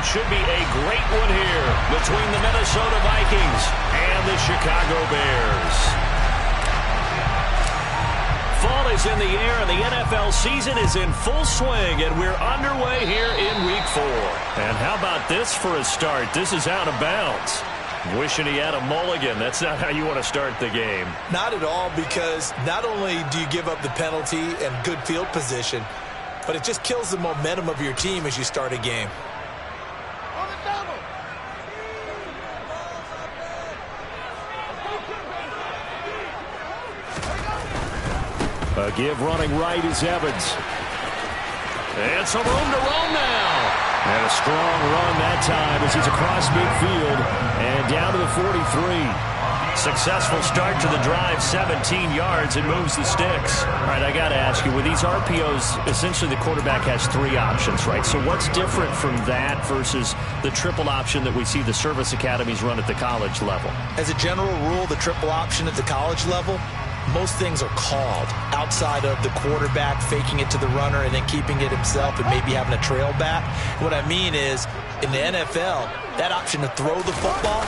what should be a great one here between the Minnesota Vikings and the Chicago Bears. Fall is in the air, and the NFL season is in full swing, and we're underway here in Week 4. And how about this for a start? This is out of bounds. Wishing he had a mulligan. That's not how you want to start the game. Not at all, because not only do you give up the penalty and good field position, but it just kills the momentum of your team as you start a game. A give running right is Evans. And some room to roam now. And a strong run that time as he's across midfield and down to the 43. Successful start to the drive, 17 yards, and moves the sticks. All right, I got to ask you, with these RPOs, essentially the quarterback has 3 options, right? So what's different from that versus the triple option that we see the service academies run at the college level? As a general rule, the triple option at the college level, most things are called outside of the quarterback faking it to the runner and then keeping it himself and maybe having a trail back. What I mean is, in the NFL, that option to throw the football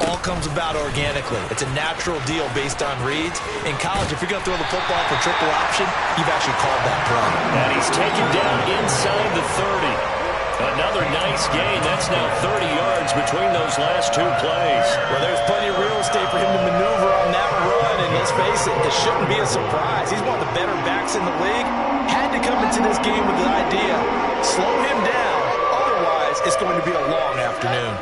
all comes about organically. It's a natural deal based on reads. In college, if you're going to throw the football for triple option, you've actually called that play. And he's taken down inside the 30. Another nice gain. That's now 30 yards between those last 2 plays. Well, there's plenty of real estate for him to maneuver on that run, and let's face it, it shouldn't be a surprise. He's one of the better backs in the league. Had to come into this game with the idea, slow him down, otherwise it's going to be a long afternoon.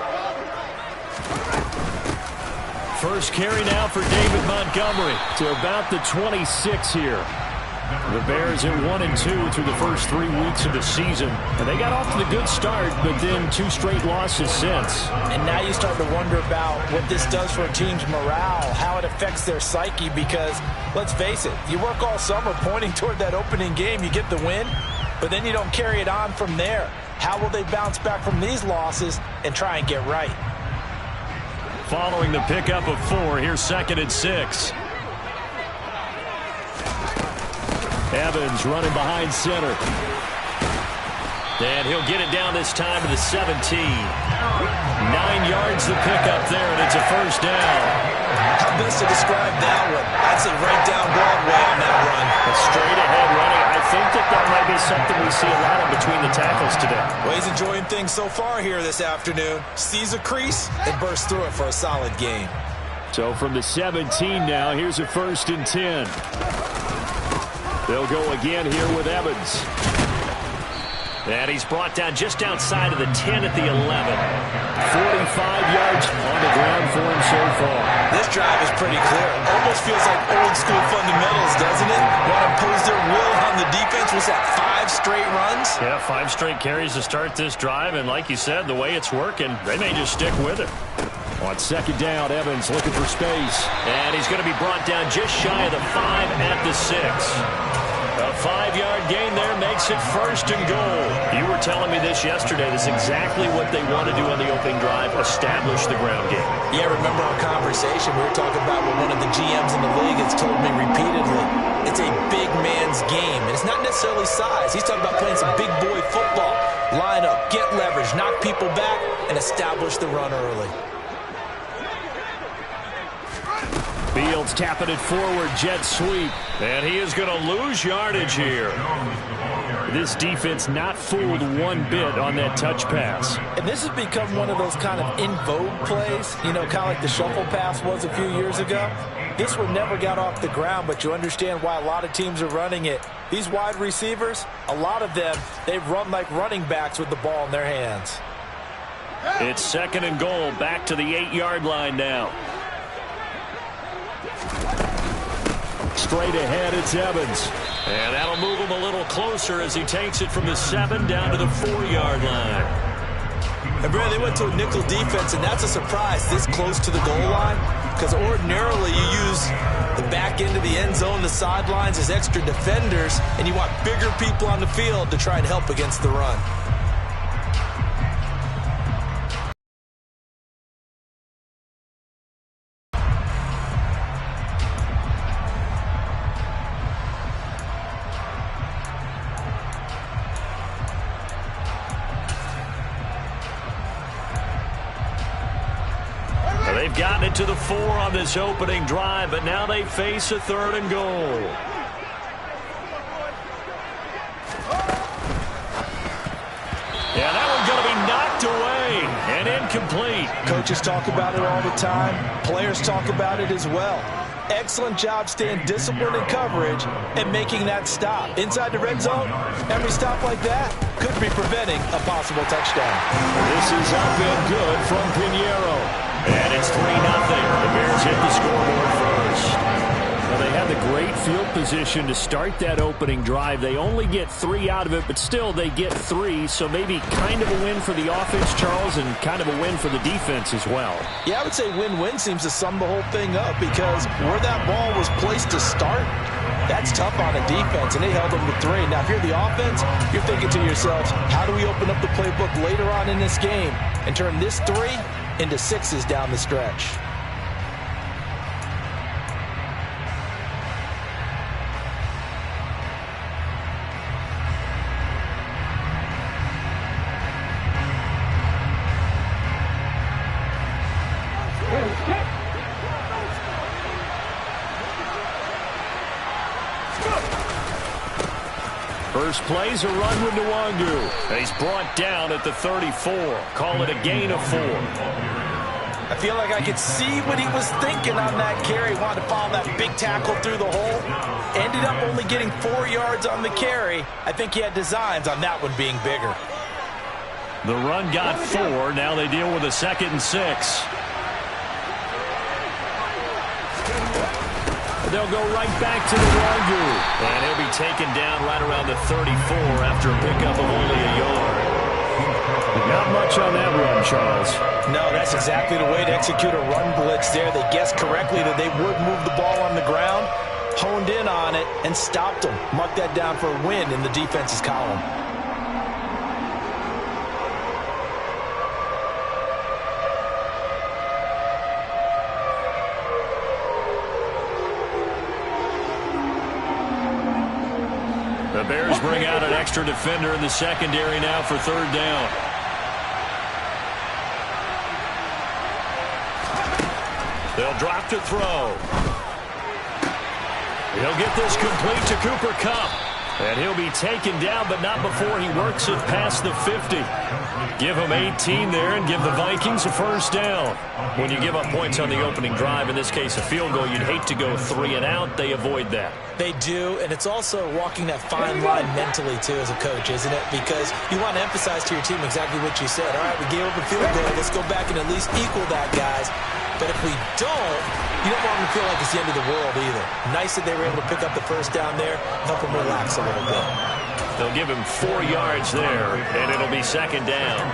First carry now for David Montgomery to about the 26 here. The Bears at 1-2 through the first 3 weeks of the season. And they got off to the good start, but then 2 straight losses since. And now you start to wonder about what this does for a team's morale, how it affects their psyche, because, let's face it, you work all summer pointing toward that opening game, you get the win, but then you don't carry it on from there. How will they bounce back from these losses and try and get right? Following the pickup of 4, here's 2nd and 6. Evans running behind center. And he'll get it down this time to the 17. 9 yards the pickup there, and it's a first down. How best to describe that one? I'd say right down Broadway on that run. A straight ahead running. I think that might be something we see a lot of between the tackles today. Well, he's enjoying things so far here this afternoon. Sees a crease and bursts through it for a solid gain. So from the 17 now, here's a 1st and 10. They'll go again here with Evans. And he's brought down just outside of the 10 at the 11. 45 yards on the ground for him so far. This drive is pretty clear. Almost feels like old school fundamentals, doesn't it? Want to impose their will on the defense. Was that 5 straight runs? Yeah, 5 straight carries to start this drive. And like you said, the way it's working, they may just stick with it. On 2nd down, Evans looking for space. And he's going to be brought down just shy of the 5 at the 6. A 5-yard gain there makes it 1st and goal. You were telling me this yesterday. This is exactly what they want to do on the opening drive, establish the ground game. Yeah, remember our conversation? We were talking about what one of the GMs in the league has told me repeatedly. It's a big man's game, and it's not necessarily size. He's talking about playing some big boy football. Line up, get leverage, knock people back, and establish the run early. Fields tapping it forward, jet sweep. And he is going to lose yardage here. This defense not fooled one bit on that touch pass. And this has become one of those kind of in vogue plays, you know, kind of like the shuffle pass was a few years ago. This one never got off the ground, but you understand why a lot of teams are running it. These wide receivers, a lot of them, they run like running backs with the ball in their hands. It's 2nd and goal, back to the 8-yard line now. Straight ahead, it's Evans. And that'll move him a little closer as he takes it from the 7 down to the 4-yard line. And Brad, they went to a nickel defense, and that's a surprise this close to the goal line, because ordinarily you use the back end of the end zone, the sidelines as extra defenders, and you want bigger people on the field to try and help against the run. They've gotten it to the 4 on this opening drive, but now they face a 3rd and goal. Yeah, that one's going to be knocked away and incomplete. Coaches talk about it all the time. Players talk about it as well. Excellent job staying disciplined in coverage and making that stop. Inside the red zone, every stop like that could be preventing a possible touchdown. This is up and good from Pinheiro. And it's 3-0. The Bears hit the scoreboard first. Well, they had the great field position to start that opening drive. They only get 3 out of it, but still they get 3. So maybe kind of a win for the offense, Charles, and kind of a win for the defense as well. Yeah, I would say win-win seems to sum the whole thing up because where that ball was placed to start, that's tough on a defense, and they held them to 3. Now, if you're the offense, you're thinking to yourselves, how do we open up the playbook later on in this game and turn this 3 into 6s down the stretch? First play's a run with Nwangu. He's brought down at the 34. Call it a gain of 4. I feel like I could see what he was thinking on that carry. Wanted to follow that big tackle through the hole. Ended up only getting 4 yards on the carry. I think he had designs on that one being bigger. The run got 4. Now they deal with a 2nd and 6. They'll go right back to Nwangu. And he'll be taken down right around the 34 after a pickup of only a yard. Not much on that run, Charles. No, that's exactly the way to execute a run blitz there. They guessed correctly that they would move the ball on the ground, honed in on it, and stopped them. Mark that down for a win in the defense's column. The Bears bring out an extra defender in the secondary now for 3rd down. They'll drop to throw. He'll get this complete to Cooper Kupp. And he'll be taken down, but not before he works it past the 50. Give him 18 there and give the Vikings a 1st down. When you give up points on the opening drive, in this case a field goal, you'd hate to go 3 and out. They avoid that. They do, and it's also walking that fine line mentally, too, as a coach, isn't it? Because you want to emphasize to your team exactly what you said. All right, we gave up a field goal. Let's go back and at least equal that, guys. But if we don't, you don't want them to feel like it's the end of the world either. Nice that they were able to pick up the 1st down there, help them relax a little bit. They'll give him 4 yards there, and it'll be 2nd down.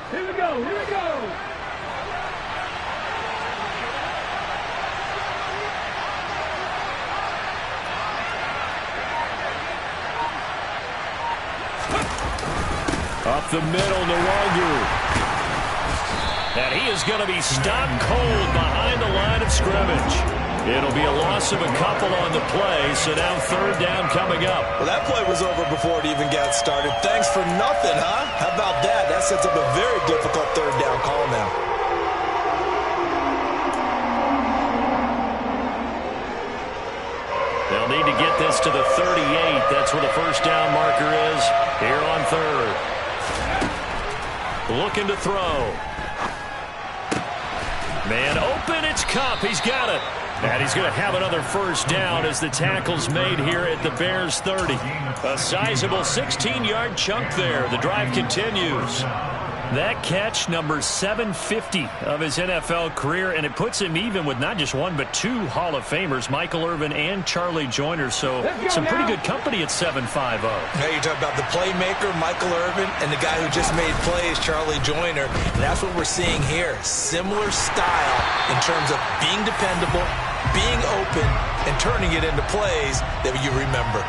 Here we go, here we go. Up the middle, Nwangu. And he is going to be stopped cold behind the line of scrimmage. It'll be a loss of a couple on the play, so now 3rd down coming up. Well, that play was over before it even got started. Thanks for nothing, huh? How about that? That sets up a very difficult 3rd down call now. They'll need to get this to the 38. That's where the 1st down marker is here on 3rd. Looking to throw. Man open, it's Kupp. He's got it. And he's going to have another 1st down as the tackle's made here at the Bears 30. A sizable 16-yard chunk there. The drive continues. That catch, number 750 of his NFL career, and it puts him even with not just 1 but 2 Hall of Famers, Michael Irvin and Charlie Joyner. So some pretty good company at 7'5". Now you're talking about the playmaker, Michael Irvin, and the guy who just made plays, Charlie Joyner. And that's what we're seeing here. Similar style in terms of being dependable, being open, and turning it into plays that you remember.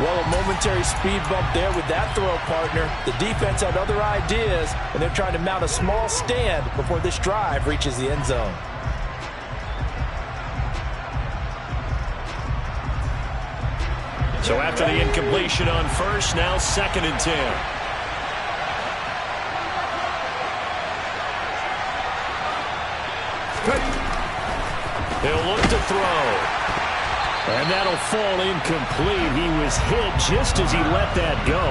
Well, a momentary speed bump there with that throw partner. The defense had other ideas, and they're trying to mount a small stand before this drive reaches the end zone. So after the incompletion on first, now 2nd and 10. He'll look to throw. And that'll fall incomplete. He was hit just as he let that go.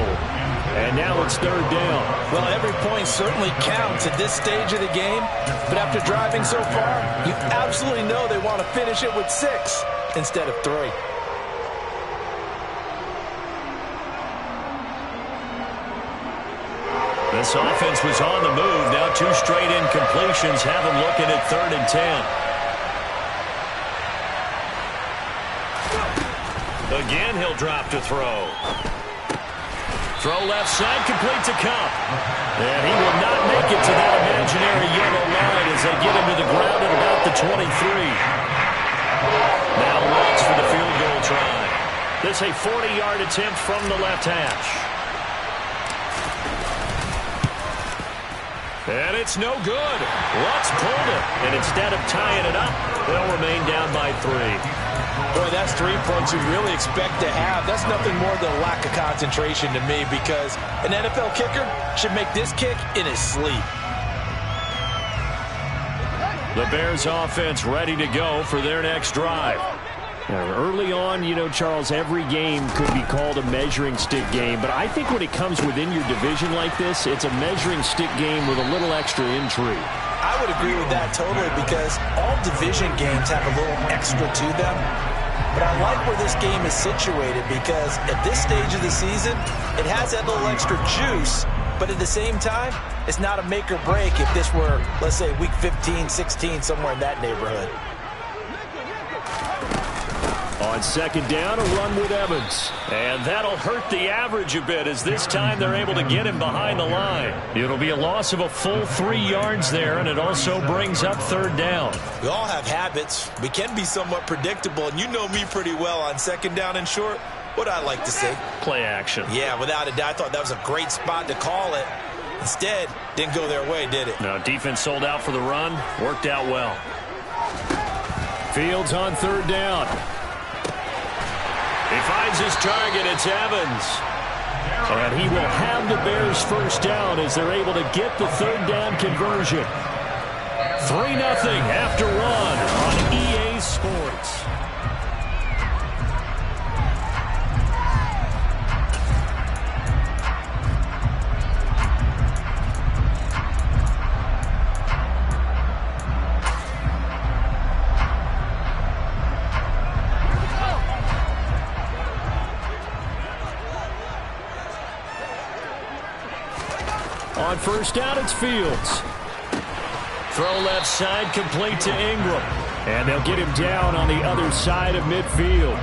And now it's 3rd down. Well, every point certainly counts at this stage of the game. But after driving so far, you absolutely know they want to finish it with 6 instead of 3. This offense was on the move. Now 2 straight incompletions have him looking at 3rd and 10. Again, he'll drop to throw. Throw left side, complete to Kupp. And he will not make it to that imaginary yellow line as they get him to the ground at about the 23. Now Watts for the field goal try. This a 40-yard attempt from the left hash. And it's no good. Watts pulled it. And instead of tying it up, they'll remain down by 3. Boy, that's 3 points you really expect to have. That's nothing more than a lack of concentration to me, because an NFL kicker should make this kick in his sleep. The Bears offense ready to go for their next drive. Now, early on, you know, Charles, every game could be called a measuring stick game, but I think when it comes within your division like this, it's a measuring stick game with a little extra intrigue. I would agree with that totally, because all division games have a little extra to them. But I like where this game is situated, because at this stage of the season, it has that little extra juice, but at the same time, it's not a make or break if this were, let's say, week 15, 16, somewhere in that neighborhood. On 2nd down, a run with Evans. And that'll hurt the average a bit, as this time they're able to get him behind the line. It'll be a loss of a full 3 yards there, and it also brings up 3rd down. We all have habits. We can be somewhat predictable, and you know me pretty well on 2nd down and short. What I like to say? Play action. Yeah, without a doubt. I thought that was a great spot to call it. Instead, didn't go their way, did it? No, defense sold out for the run. Worked out well. Fields on 3rd down. He finds his target. It's Evans. And he will have the Bears 1st down as they're able to get the 3rd down conversion. 3-0 after 1 on EA Sports. On 1st down, it's Fields. Throw left side, complete to Ingram. And they'll get him down on the other side of midfield.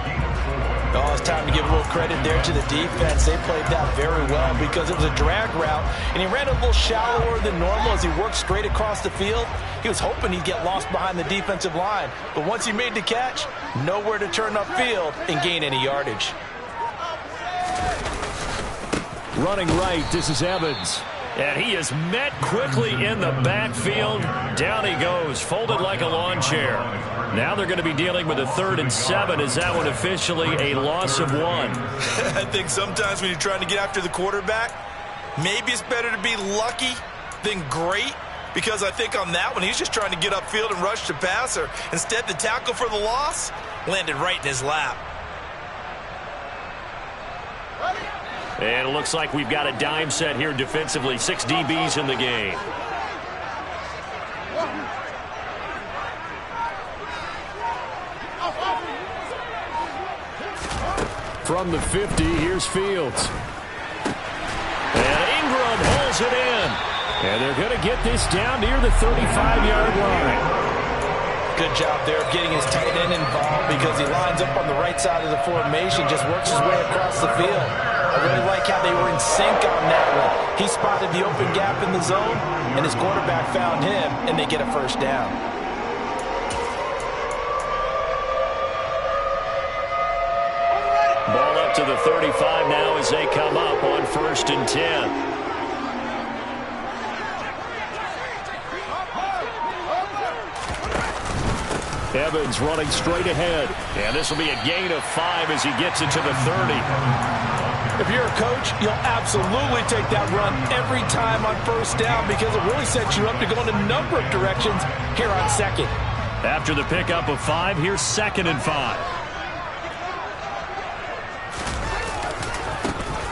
Oh, it's time to give a little credit there to the defense. They played that very well, because it was a drag route, and he ran a little shallower than normal as he worked straight across the field. He was hoping he'd get lost behind the defensive line, but once he made the catch, nowhere to turn upfield and gain any yardage. Running right, this is Evans. And he is met quickly in the backfield. Down he goes, folded like a lawn chair. Now they're going to be dealing with a 3rd and 7. Is that one officially a loss of 1? I think sometimes when you're trying to get after the quarterback, maybe it's better to be lucky than great, because I think on that one, he's just trying to get upfield and rush the passer. Instead, the tackle for the loss landed right in his lap. And it looks like we've got a dime set here defensively. 6 DBs in the game. From the 50, here's Fields. And Ingram holds it in. And they're going to get this down near the 35-yard line. Good job there of getting his tight end involved, because he lines up on the right side of the formation, just works his way across the field. I really like how they were in sync on that one. He spotted the open gap in the zone, and his quarterback found him, and they get a 1st down. Ball up to the 35 now as they come up on 1st and 10. Evans running straight ahead. And this will be a gain of 5 as he gets it to the 30. If you're a coach, you'll absolutely take that run every time on first down because it really sets you up to go in a number of directions here on second. After the pickup of 5, here's 2nd and 5.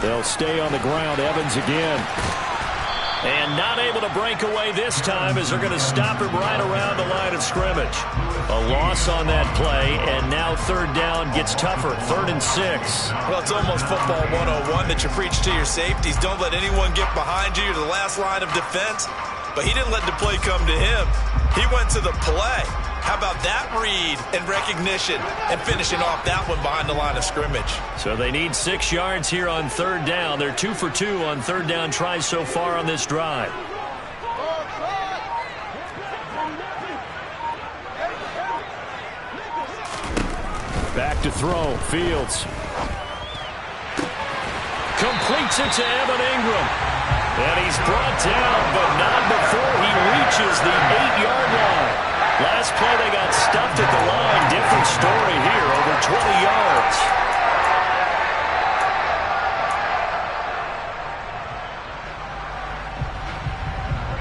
They'll stay on the ground. Evans again. And not able to break away this time as they're going to stop him right around the line of scrimmage. A loss on that play, and now 3rd down gets tougher. 3rd and 6. Well, it's almost football 101 that you preach to your safeties. Don't let anyone get behind you. You're the last line of defense. But he didn't let the play come to him. He went to the play. How about that read and recognition and finishing off that one behind the line of scrimmage? So they need 6 yards here on 3rd down. They're 2 for 2 on 3rd down tries so far on this drive. Back to throw. Fields. Completes it to Evan Ingram. And he's brought down, but not before he reaches the 8-yard line. Last play, they got stuffed at the line. Different story here, over 20 yards.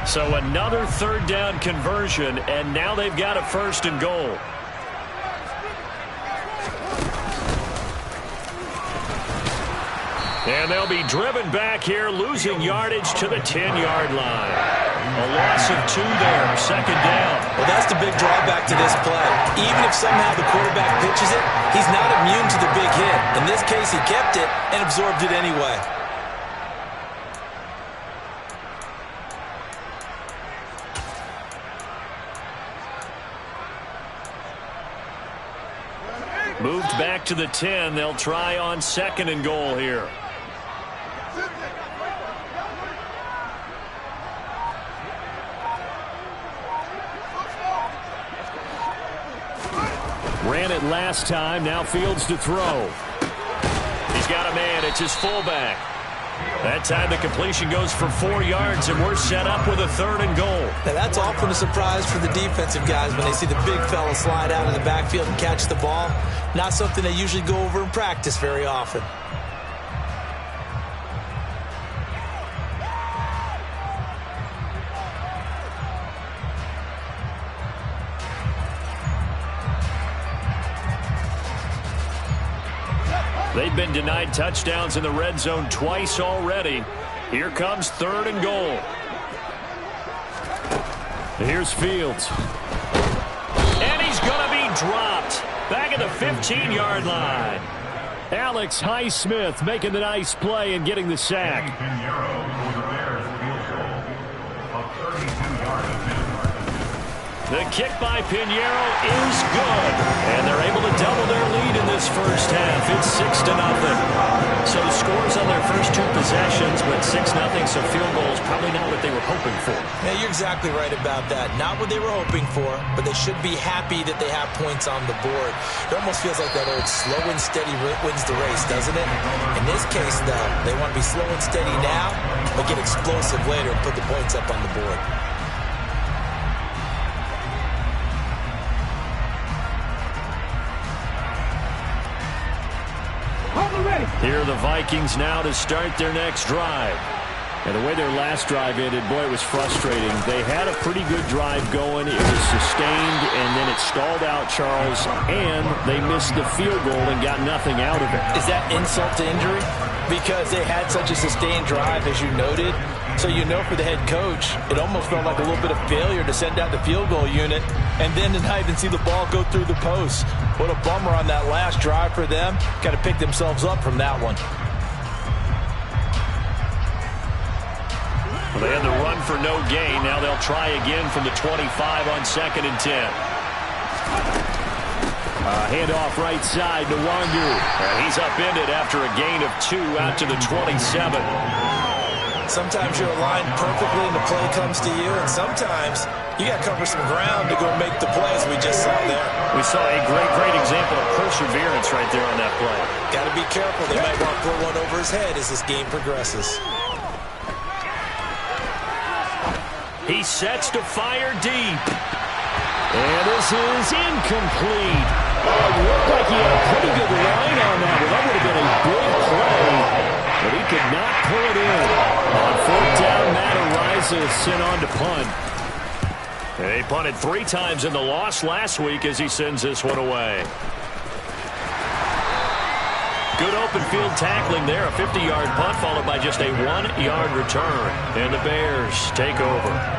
So another 3rd down conversion, and now they've got a 1st and goal. And they'll be driven back here, losing yardage to the 10-yard line. A loss of 2 there, 2nd down. Well, that's the big drawback to this play. Even if somehow the quarterback pitches it, he's not immune to the big hit. In this case, he kept it and absorbed it anyway. Moved back to the 10. They'll try on 2nd and goal here. Ran it last time. Now Fields to throw. He's got a man. It's his fullback. That time the completion goes for 4 yards, and we're set up with a 3rd and goal. Now that's often a surprise for the defensive guys when they see the big fella slide out of the backfield and catch the ball. Not something they usually go over in practice very often. They've been denied touchdowns in the red zone twice already. Here comes 3rd and goal. Here's Fields. And he's going to be dropped. Back at the 15-yard line. Alex Highsmith making the nice play and getting the sack. The kick by Pinheiro is good. And they're able to double their lead in this first half. It's 6-0. So the scores on their first 2 possessions went 6-0, so field goal is probably not what they were hoping for. Yeah, you're exactly right about that. Not what they were hoping for, but they should be happy that they have points on the board. It almost feels like that old slow and steady wins the race, doesn't it? In this case, though, they want to be slow and steady now, but get explosive later and put the points up on the board. Here are the Vikings now to start their next drive. And the way their last drive ended, boy, it was frustrating. They had a pretty good drive going. It was sustained, and then it stalled out, Charles, and they missed the field goal and got nothing out of it. Is that insult to injury? Because they had such a sustained drive, as you noted. So you know for the head coach, it almost felt like a little bit of failure to send out the field goal unit and then to not even see the ball go through the post. What a bummer on that last drive for them. Got to pick themselves up from that one. Well, they had the run for no gain. Now they'll try again from the 25 on 2nd and 10. Handoff right side to Wangu. And he's upended after a gain of 2 out to the 27. Sometimes you're aligned perfectly and the play comes to you, and sometimes you got to cover some ground to go make the play, as we just saw there. We saw a great example of perseverance right there on that play. Got to be careful. They might want to throw one over his head as this game progresses. He sets to fire deep. And this is incomplete. Oh, it looked like he had a pretty good line on that one. That would have been a big play, but he could not pull it in. On fourth down, Matt Araiza sent on to punt. And he punted 3 times in the loss last week as he sends this one away. Good open field tackling there. A 50-yard punt followed by just a 1-yard return. And the Bears take over.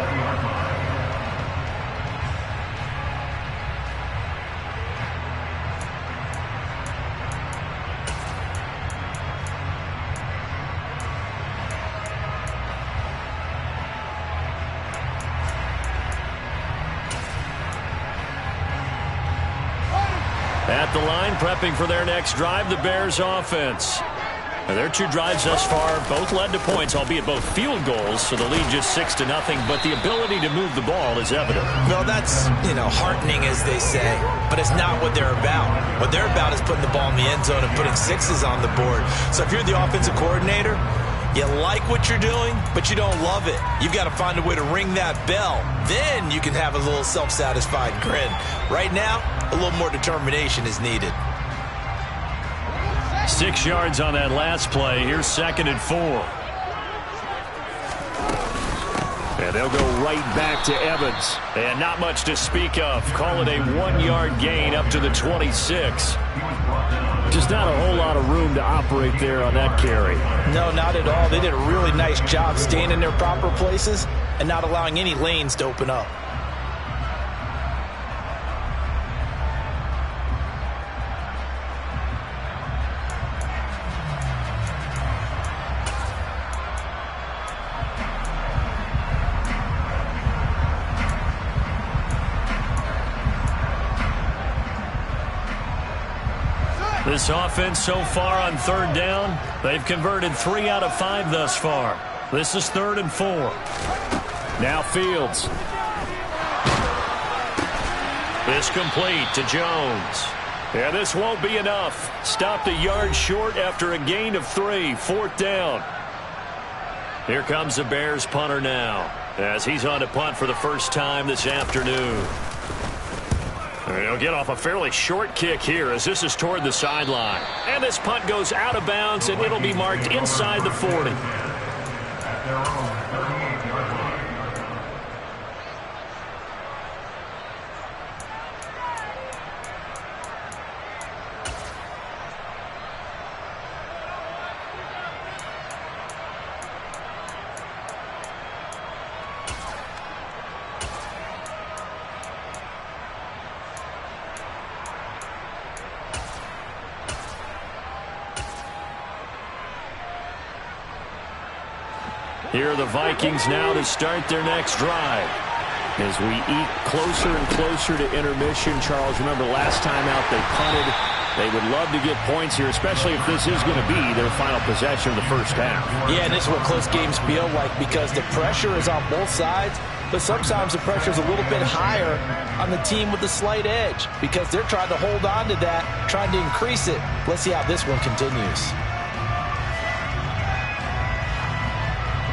At the line, prepping for their next drive, the Bears offense. Now, their 2 drives thus far both led to points, albeit both field goals, so the lead just 6-0, but the ability to move the ball is evident. Well, that's, heartening, as they say, but it's not what they're about. What they're about is putting the ball in the end zone and putting 6s on the board. So if you're the offensive coordinator, you like what you're doing, but you don't love it. You've got to find a way to ring that bell. Then you can have a little self-satisfied grin. Right now, a little more determination is needed. 6 yards on that last play. Here's 2nd and 4. And they'll go right back to Evans. And not much to speak of. Call it a 1-yard gain up to the 26. Just not a whole lot of room to operate there on that carry. No, not at all. They did a really nice job staying in their proper places and not allowing any lanes to open up. This offense so far on 3rd down, they've converted 3 out of 5 thus far. This is 3rd and 4. Now Fields. This complete to Jones. Yeah, this won't be enough. Stopped a yard short after a gain of 3. 4th down. Here comes the Bears punter now, as he's on to punt for the first time this afternoon. He'll get off a fairly short kick here as this is toward the sideline. And this punt goes out of bounds, and it'll be marked inside the 40. Here are the Vikings now to start their next drive. As we eat closer and closer to intermission, Charles, remember last time out they punted. They would love to get points here, especially if this is going to be their final possession of the first half. Yeah, and this is what close games feel like because the pressure is on both sides, but sometimes the pressure is a little bit higher on the team with the slight edge because they're trying to hold on to that, trying to increase it. Let's see how this one continues.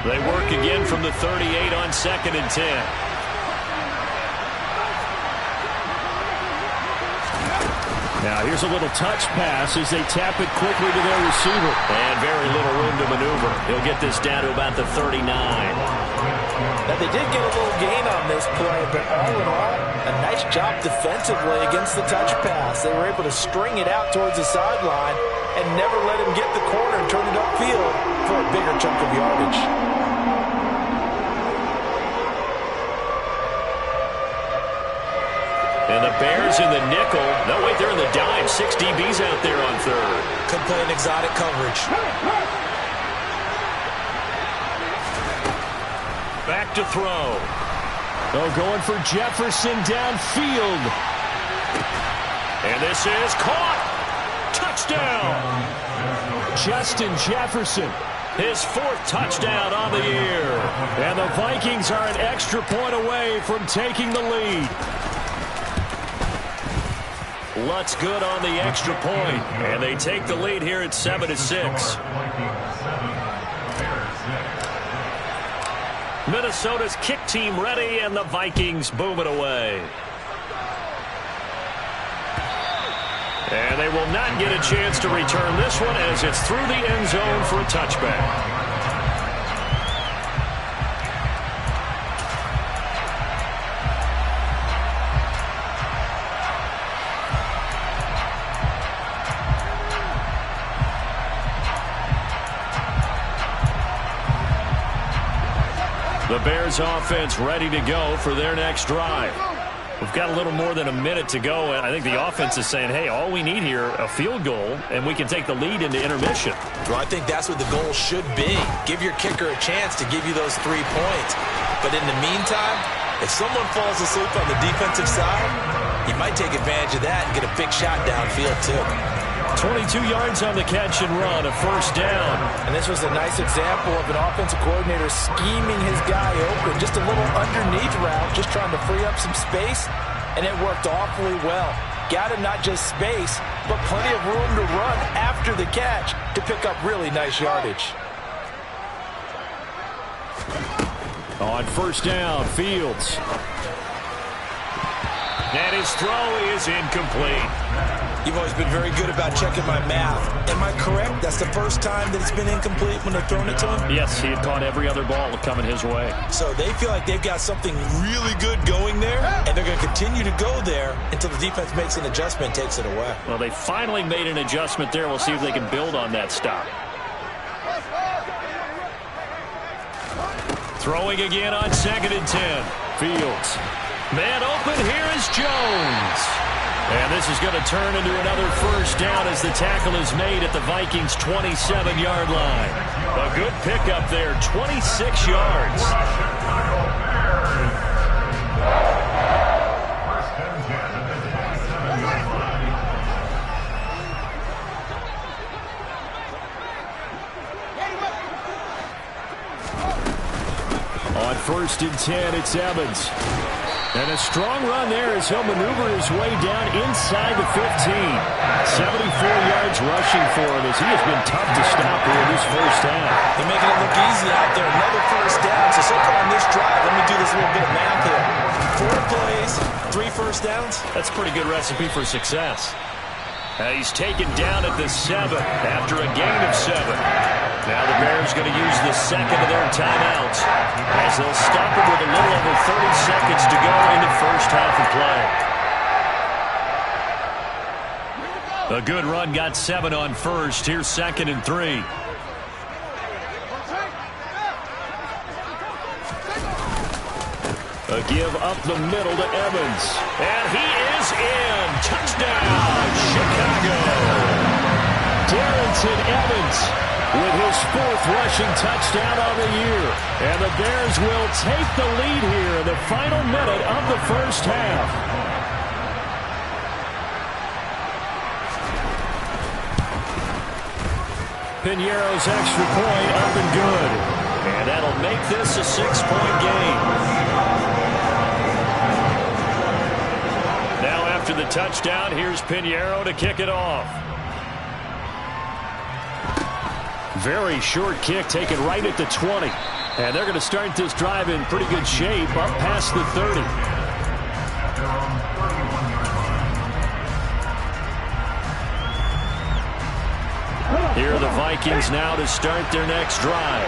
They work again from the 38 on 2nd and 10. Now here's a little touch pass as they tap it quickly to their receiver. And very little room to maneuver. He'll get this down to about the 39. Now they did get a little gain on this play, but all in all, a nice job defensively against the touch pass. They were able to string it out towards the sideline and never let him get the corner and turn it upfield for a bigger chunk of yardage. And the Bears in the nickel. No, wait, they're in the dime. 6 DBs out there on 3rd. Could play an exotic coverage. Back to throw. Oh, going for Jefferson downfield. And this is caught. Touchdown. Justin Jefferson. His 4th touchdown on the year. And the Vikings are an extra point away from taking the lead. Lutz good on the extra point, and they take the lead here at 7-6. Minnesota's kick team ready, and the Vikings boom it away. And they will not get a chance to return this one as it's through the end zone for a touchback. The Bears offense ready to go for their next drive. We've got a little more than a minute to go, and I think the offense is saying, hey, all we need here, a field goal, and we can take the lead into intermission. Well, I think that's what the goal should be. Give your kicker a chance to give you those 3 points. But in the meantime, if someone falls asleep on the defensive side, you might take advantage of that and get a big shot downfield too. 22 yards on the catch and run, a first down. And this was a nice example of an offensive coordinator scheming his guy open. Just a little underneath route, just trying to free up some space, and it worked awfully well. Got him not just space, but plenty of room to run after the catch to pick up really nice yardage. On first down, Fields. And his throw is incomplete. You've always been very good about checking my math. Am I correct? That's the first time that it's been incomplete when they've thrown it to him? Yes, he had caught every other ball coming his way. So they feel like they've got something really good going there, and they're going to continue to go there until the defense makes an adjustment and takes it away. Well, they finally made an adjustment there. We'll see if they can build on that stop. Throwing again on 2nd and 10. Fields. Man open, here is Jones. And this is going to turn into another first down as the tackle is made at the Vikings' 27-yard line. A good pickup there, 26 yards. On 1st and 10, it's Evans. And a strong run there as he'll maneuver his way down inside the 15. 74 yards rushing for him as he has been tough to stop here in this first half. They're making it look easy out there. Another first down. So far on this drive, let me do this little bit of math here. 4 plays, 3 first downs. That's a pretty good recipe for success. He's taken down at the 7 after a gain of 7. Now the Bears going to use the second of their timeouts as they'll stop it with a little over 30 seconds to go in the first half of play. A good run got 7 on first. Here's 2nd and 3. A give up the middle to Evans. And he is in. Touchdown, Chicago. Darrynton Evans with his 4th rushing touchdown on the year. And the Bears will take the lead here in the final minute of the first half. Piñeiro's extra point up and good. And that'll make this a 6-point game. Now after the touchdown, here's Piñeiro to kick it off. Very short kick taken right at the 20. And they're going to start this drive in pretty good shape up past the 30. Here are the Vikings now to start their next drive.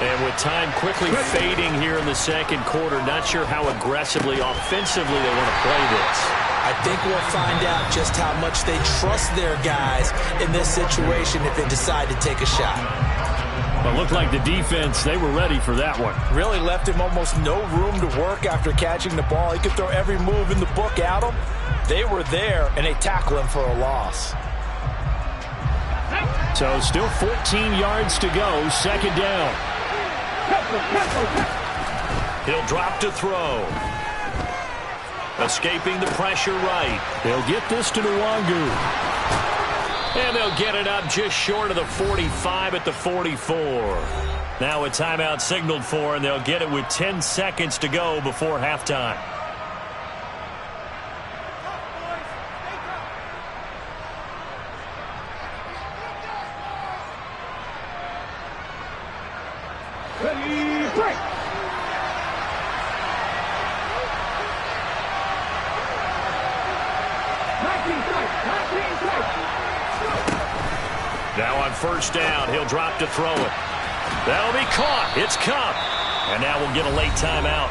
And with time quickly fading here in the second quarter, not sure how aggressively, offensively they want to play this. I think we'll find out just how much they trust their guys in this situation if they decide to take a shot. Well, it looked like the defense, they were ready for that one. Really left him almost no room to work after catching the ball. He could throw every move in the book at him. They were there, and they tackle him for a loss. So still 14 yards to go, 2nd down. He'll drop to throw. Escaping the pressure right. They'll get this to Nwangu. And they'll get it up just short of the 45 at the 44. Now a timeout signaled for, and they'll get it with 10 seconds to go before halftime. Ready, break. first down. He'll drop to throw it. That'll be caught. It's Kupp. And now we'll get a late timeout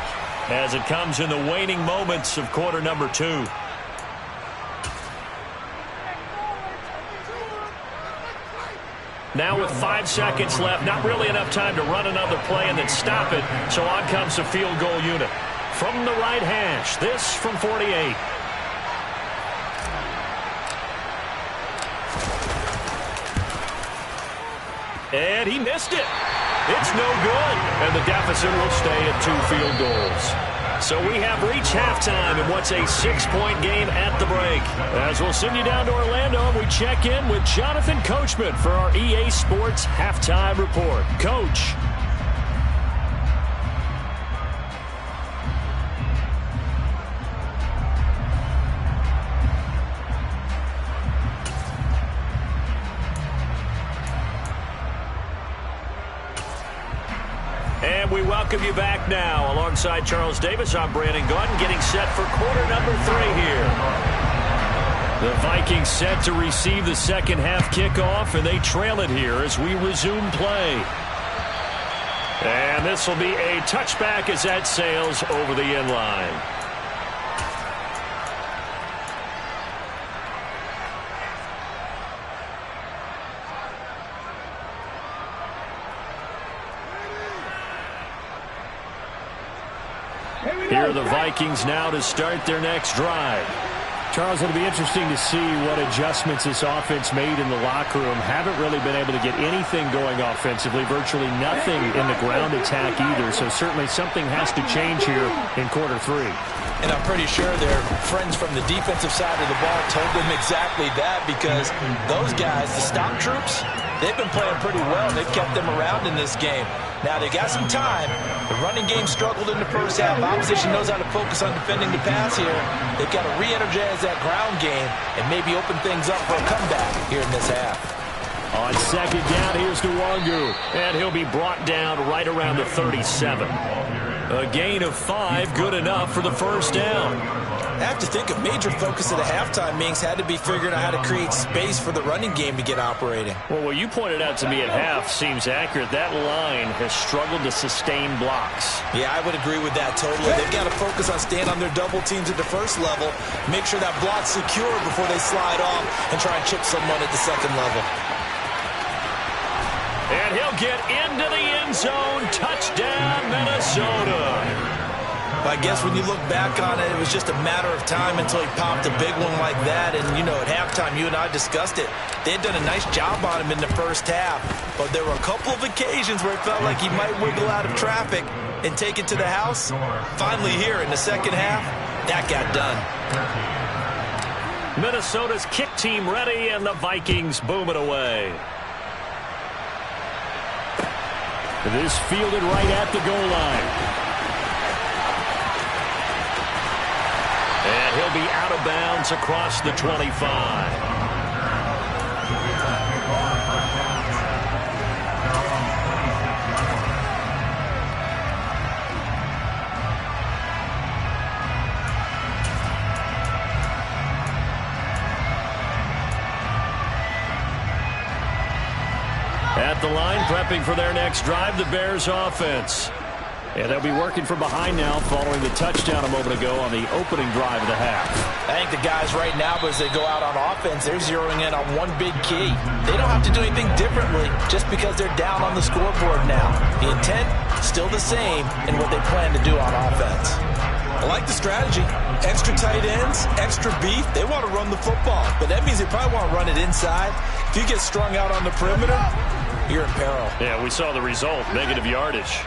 as it comes in the waning moments of quarter number 2. Now with 5 seconds left, not really enough time to run another play and then stop it. So on comes the field goal unit. From the right hash, this from 48. And he missed it. It's no good. And the deficit will stay at 2 field goals. So we have reached halftime in what's a 6-point game at the break. As we'll send you down to Orlando, we check in with Jonathan Coachman for our EA Sports Halftime Report. Coach. And we welcome you back now. Alongside Charles Davis, I'm Brandon Gaudin, getting set for quarter number 3 here. The Vikings set to receive the second half kickoff, and they trail it here as we resume play. And this will be a touchback as that sails over the end line. Here are the Vikings now to start their next drive. Charles, it'll be interesting to see what adjustments this offense made in the locker room. Haven't really been able to get anything going offensively, virtually nothing in the ground attack either. So certainly something has to change here in quarter 3. And I'm pretty sure their friends from the defensive side of the ball told them exactly that, because those guys, the stop troops, they've been playing pretty well. They've kept them around in this game. Now, they got some time. The running game struggled in the first half. Opposition knows how to focus on defending the pass here. They've got to re-energize that ground game and maybe open things up for a comeback here in this half. On second down, here's Nwangu. And he'll be brought down right around the 37. A gain of 5, good enough for the first down. I have to think a major focus of the halftime meetings had to be figuring out how to create space for the running game to get operating. Well, what you pointed out to me at half seems accurate. That line has struggled to sustain blocks. Yeah, I would agree with that totally. They've got to focus on staying on their double teams at the first level, make sure that block's secure before they slide off and try and chip someone at the second level. And he'll get into the end zone. Touchdown, Minnesota. I guess when you look back on it, it was just a matter of time until he popped a big one like that. And, you know, at halftime, you and I discussed it. They had done a nice job on him in the first half. But there were a couple of occasions where it felt like he might wiggle out of traffic and take it to the house. Finally here in the second half, that got done. Minnesota's kick team ready, and the Vikings boom it away. This fielded right at the goal line. And he'll be out of bounds across the 25. At the line, prepping for their next drive, the Bears offense. And they'll be working from behind now following the touchdown a moment ago on the opening drive of the half. I think the guys right now, as they go out on offense, they're zeroing in on one big key. They don't have to do anything differently just because they're down on the scoreboard now. The intent, still the same in what they plan to do on offense. I like the strategy. Extra tight ends, extra beef. They want to run the football, but that means they probably want to run it inside. If you get strung out on the perimeter, you're in peril. Yeah, we saw the result, negative yardage.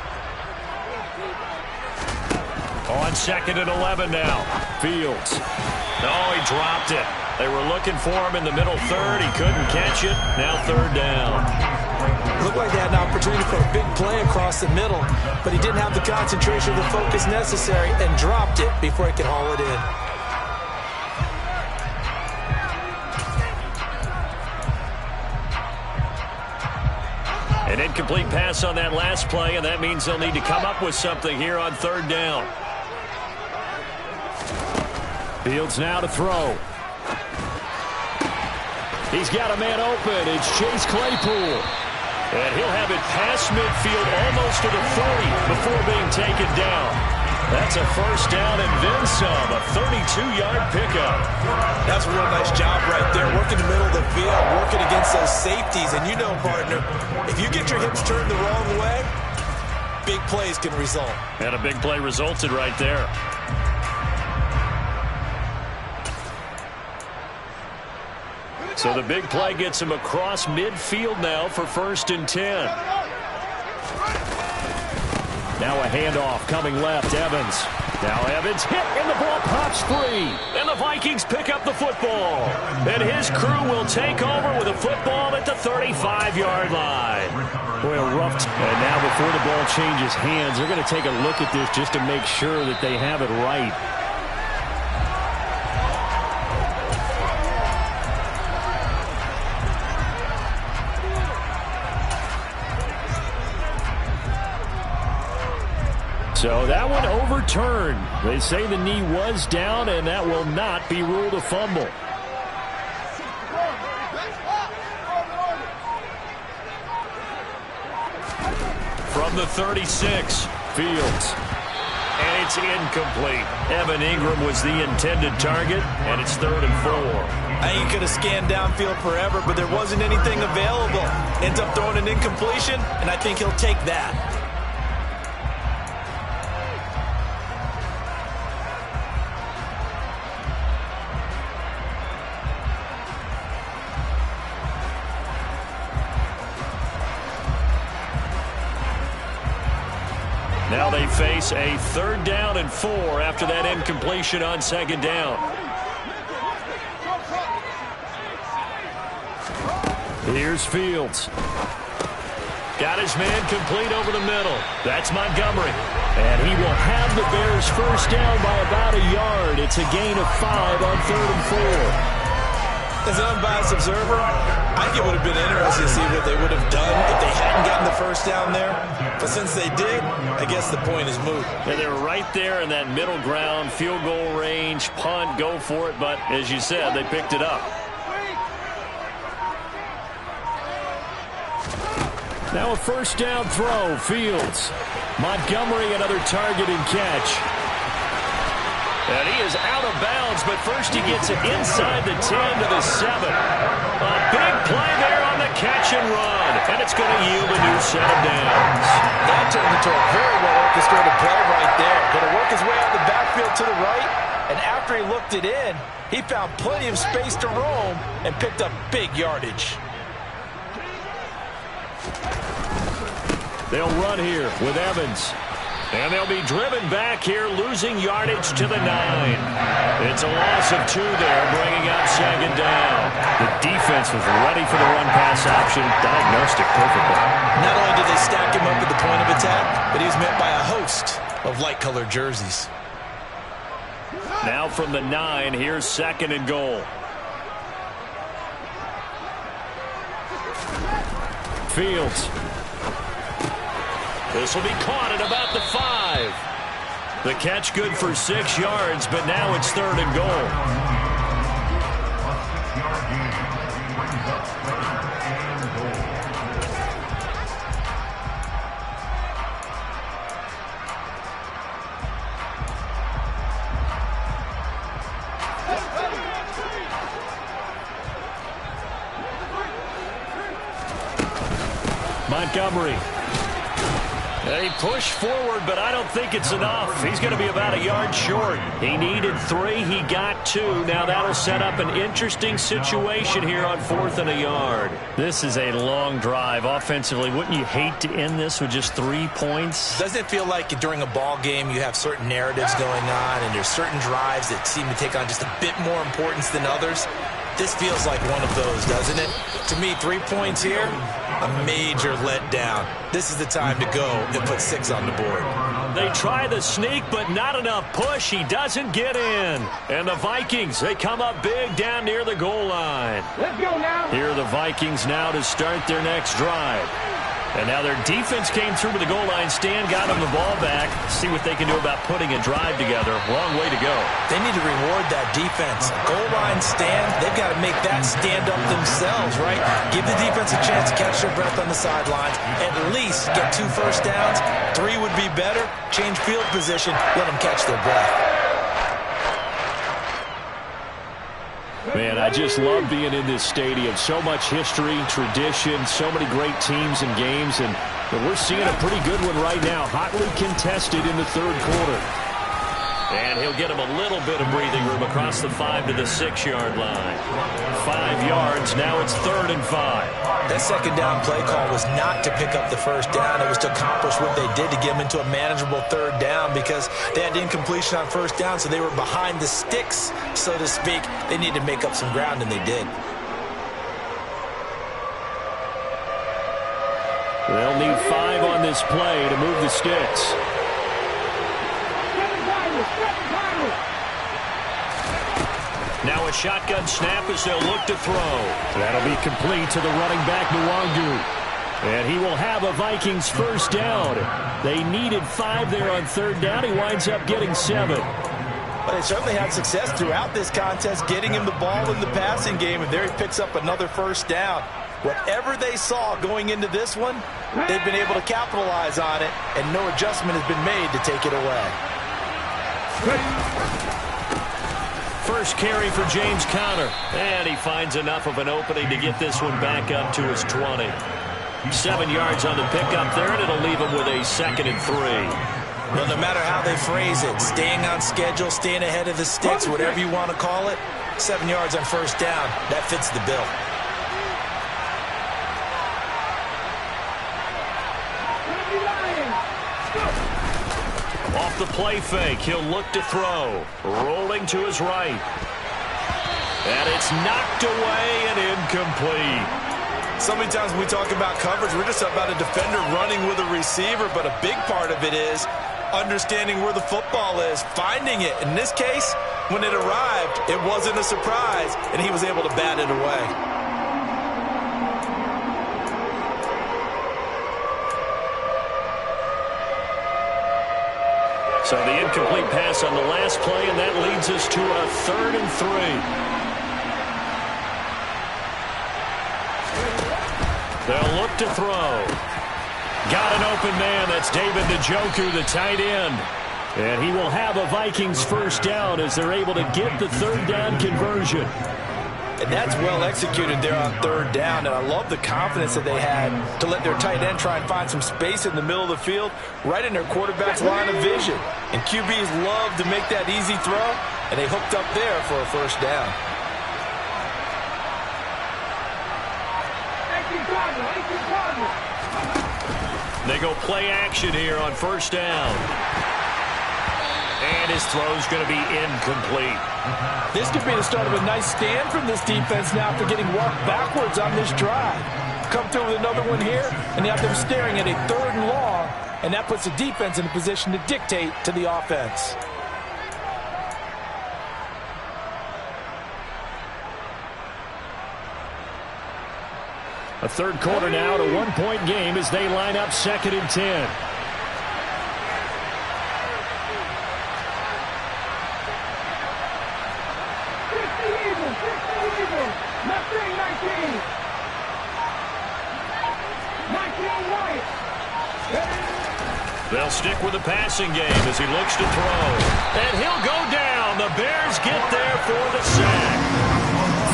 On second and 11 now. Fields. Oh, he dropped it. They were looking for him in the middle third. He couldn't catch it. Now third down. Looked like they had an opportunity for a big play across the middle, but he didn't have the concentration or the focus necessary and dropped it before he could haul it in. An incomplete pass on that last play, and that means they'll need to come up with something here on third down. Fields now to throw. He's got a man open. It's Chase Claypool. And he'll have it past midfield almost to the 40 before being taken down. That's a first down and then some, a 32-yard pickup. That's a real nice job right there, working the middle of the field, working against those safeties. And you know, partner, if you get your hips turned the wrong way, big plays can result. And a big play resulted right there. So the big play gets him across midfield now for 1st and 10. Now a handoff coming left, Evans. Now Evans hit and the ball pops free. And the Vikings pick up the football. And his crew will take over with a football at the 35-yard line. Boy, a rough. And now before the ball changes hands, they're going to take a look at this just to make sure that they have it right. So that one overturned. They say the knee was down, and that will not be ruled a fumble. From the 36, Fields. And it's incomplete. Evan Ingram was the intended target, and it's 3rd and 4. I think he could have scanned downfield forever, but there wasn't anything available. Ends up throwing an incompletion, and I think he'll take that. Now they face a 3rd down and 4 after that incompletion on 2nd down. Here's Fields. Got his man complete over the middle. That's Montgomery. And he will have the Bears 1st down by about a yard. It's a gain of 5 on 3rd and 4. As an unbiased observer, I think it would have been interesting to see what they would have done if they hadn't gotten the 1st down there. But since they did, I guess the point is moot. And they were right there in that middle ground, field goal range, punt, go for it. But as you said, they picked it up. Now a 1st down throw, Fields. Montgomery, another target and catch. And he is out of bounds, but first he gets it inside the 10 to the 7. A big play there on the catch and run, and it's going to yield a new set of downs. That turned into a very well-orchestrated play right there. Going to work his way out the backfield to the right, and after he looked it in, he found plenty of space to roam and picked up big yardage. They'll run here with Evans. And they'll be driven back here, losing yardage to the 9. It's a loss of 2 there, bringing up 2nd down. The defense was ready for the run-pass option, diagnosed it perfectly. Not only did they stack him up at the point of attack, but he was met by a host of light-colored jerseys. Now from the 9, here's 2nd and goal. Fields. This will be caught at about the 5. The catch good for 6 yards, but now it's 3rd and goal. Montgomery. They push forward, but I don't think it's enough. He's going to be about a yard short. He needed 3. He got 2. Now that'll set up an interesting situation here on 4th and a yard. This is a long drive offensively. Wouldn't you hate to end this with just 3 points? Doesn't it feel like during a ball game you have certain narratives going on and there's certain drives that seem to take on just a bit more importance than others? This feels like one of those, doesn't it? To me, 3 points here, a major letdown. This is the time to go and put 6 on the board. They try the sneak, but not enough push. He doesn't get in. And the Vikings, they come up big down near the goal line. Let's go now. Here are the Vikings now to start their next drive. And now their defense came through with the goal line stand, got them the ball back. See what they can do about putting a drive together. Long way to go. They need to reward that defense. Goal line stand, they've got to make that stand up themselves, right? Give the defense a chance to catch their breath on the sidelines. At least get 2 first downs. 3 would be better. Change field position. Let them catch their breath. Man, I just love being in this stadium. So much history, tradition, so many great teams and games, and we're seeing a pretty good one right now. Hotly contested in the third quarter. And he'll get him a little bit of breathing room across the 5 to the 6-yard line. 5 yards, now it's 3rd and 5. That second down play call was not to pick up the first down. It was to accomplish what they did to get them into a manageable 3rd down because they had incompletion on first down, so they were behind the sticks, so to speak. They needed to make up some ground, and they did. They'll need 5 on this play to move the sticks. Now a shotgun snap as they'll look to throw. That'll be complete to the running back, Nwangu. And he will have a Vikings first down. They needed 5 there on 3rd down. He winds up getting 7. But they certainly had success throughout this contest, getting him the ball in the passing game, and there he picks up another first down. Whatever they saw going into this one, they've been able to capitalize on it, and no adjustment has been made to take it away. First carry for James Conner. And he finds enough of an opening to get this one back up to his 20. 7 yards on the pickup there, and it'll leave him with a 2nd and 3. Well, no matter how they phrase it, staying on schedule, staying ahead of the sticks, whatever you want to call it, 7 yards on first down, that fits the bill. Off the play fake, he'll look to throw. Rolling to his right. And it's knocked away and incomplete. So many times when we talk about coverage, we're just about a defender running with a receiver, but a big part of it is understanding where the football is, finding it. In this case, when it arrived, it wasn't a surprise, and he was able to bat it away. So the incomplete pass on the last play, and that leads us to a 3rd and 3. They'll look to throw. Got an open man. That's David Njoku, the tight end. And he will have a Vikings first down as they're able to get the 3rd down conversion. And that's well executed there on 3rd down, and I love the confidence that they had to let their tight end try and find some space in the middle of the field, right in their quarterback's line of vision. And QBs love to make that easy throw, and they hooked up there for a first down. They go play action here on first down. And his throw's going to be incomplete. This could be the start of a nice stand from this defense now after getting walked backwards on this drive. Come through with another one here, and you have them staring at a 3rd and long, and that puts the defense in a position to dictate to the offense. A 3rd quarter now to 1-point game as they line up 2nd and 10. They'll stick with the passing game as he looks to throw. And he'll go down. The Bears get there for the sack.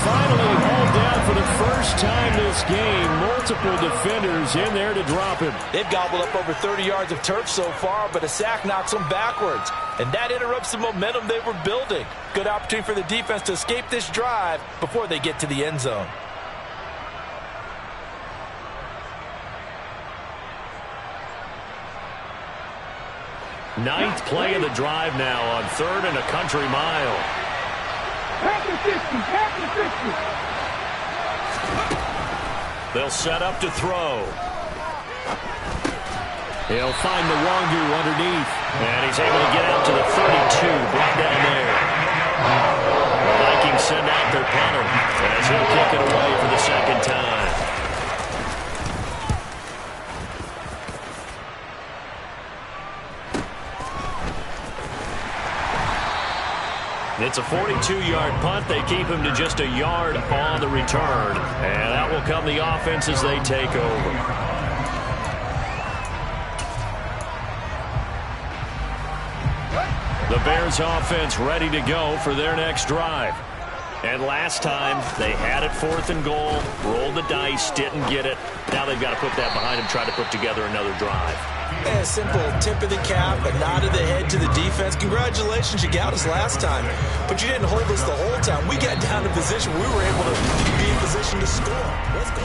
Finally hauled down for the first time this game. Multiple defenders in there to drop him. They've gobbled up over 30 yards of turf so far, but a sack knocks them backwards. And that interrupts the momentum they were building. Good opportunity for the defense to escape this drive before they get to the end zone. Ninth play of the drive now on 3rd and a country mile. They'll set up to throw. He'll find Nwangu underneath. And he's able to get out to the 32, brought down there. The Vikings send out their punter as he'll kick it away for the 2nd time. It's a 42-yard punt. They keep him to just a yard on the return. And that will come the offense as they take over. The Bears offense ready to go for their next drive. And last time, they had it 4th and goal, rolled the dice, didn't get it. Now they've got to put that behind them, try to put together another drive. A simple tip of the cap, a nod of the head to the defense. Congratulations, you got us last time. But you didn't hold us the whole time. We got down to position. We were able to be in position to score. Let's go.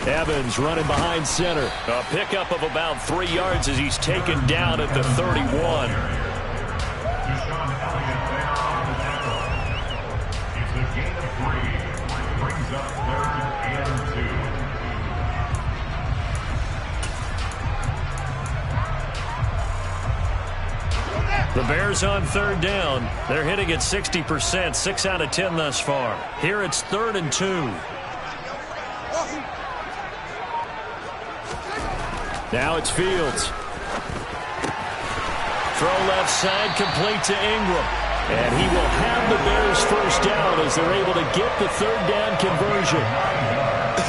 Evans running behind center. A pickup of about 3 yards as he's taken down at the 31. The Bears on 3rd down. They're hitting at 60%, 6 out of 10 thus far. Here it's 3rd and 2. Now it's Fields. Throw left side, complete to Ingram. And he will have the Bears first down as they're able to get the 3rd down conversion.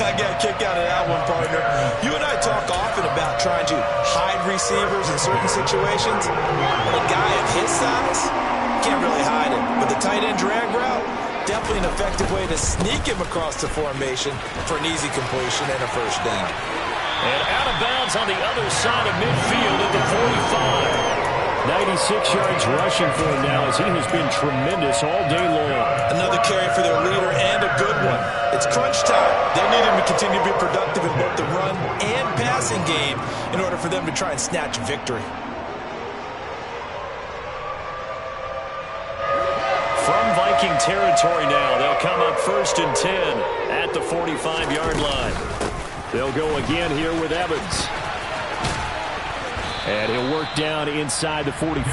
I got a kick out of that one, partner. You and I talk often about trying to hide receivers in certain situations. But a guy of his size can't really hide him. But the tight end drag route, definitely an effective way to sneak him across the formation for an easy completion and a first down. And out of bounds on the other side of midfield at the 45. 96 yards rushing for him now as he has been tremendous all day long. Another carry for their leader and a good one. It's crunch time. They'll need him to continue to be productive in both the run and passing game in order for them to try and snatch victory. From Viking territory now, they'll come up 1st and 10 at the 45-yard line. They'll go again here with Evans. And he'll work down inside the 45.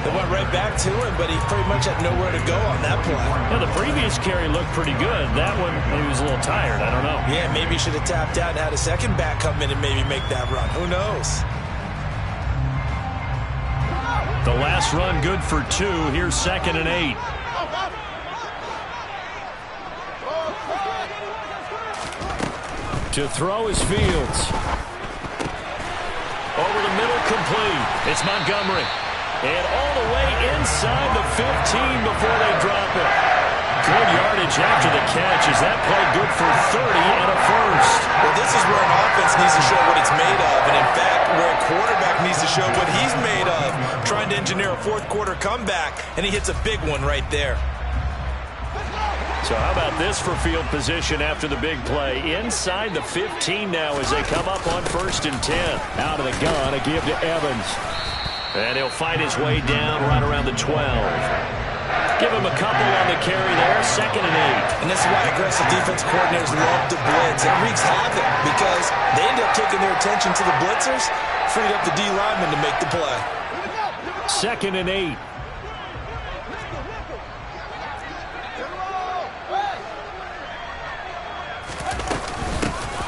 They went right back to him, but he pretty much had nowhere to go on that play. Yeah, the previous carry looked pretty good. That one, he was a little tired. I don't know. Yeah, maybe he should have tapped out and had a second back come in and maybe make that run. Who knows? The last run good for 2. Here's 2nd and 8. To throw is Fields. Over the middle, complete. It's Montgomery. And all the way inside the 15 before they drop it. Good yardage after the catch. Is that play good for 30 and a first? Well, this is where an offense needs to show what it's made of. And, in fact, where a quarterback needs to show what he's made of. Trying to engineer a 4th quarter comeback, and he hits a big one right there. So how about this for field position after the big play? Inside the 15 now as they come up on 1st and 10. Out of the gun, a give to Evans. And he'll fight his way down right around the 12. Give him a couple on the carry there, 2nd and 8. And this is why aggressive defense coordinators love to blitz. It wreaks havoc because they end up taking their attention to the blitzers, freed up the D lineman to make the play. 2nd and 8.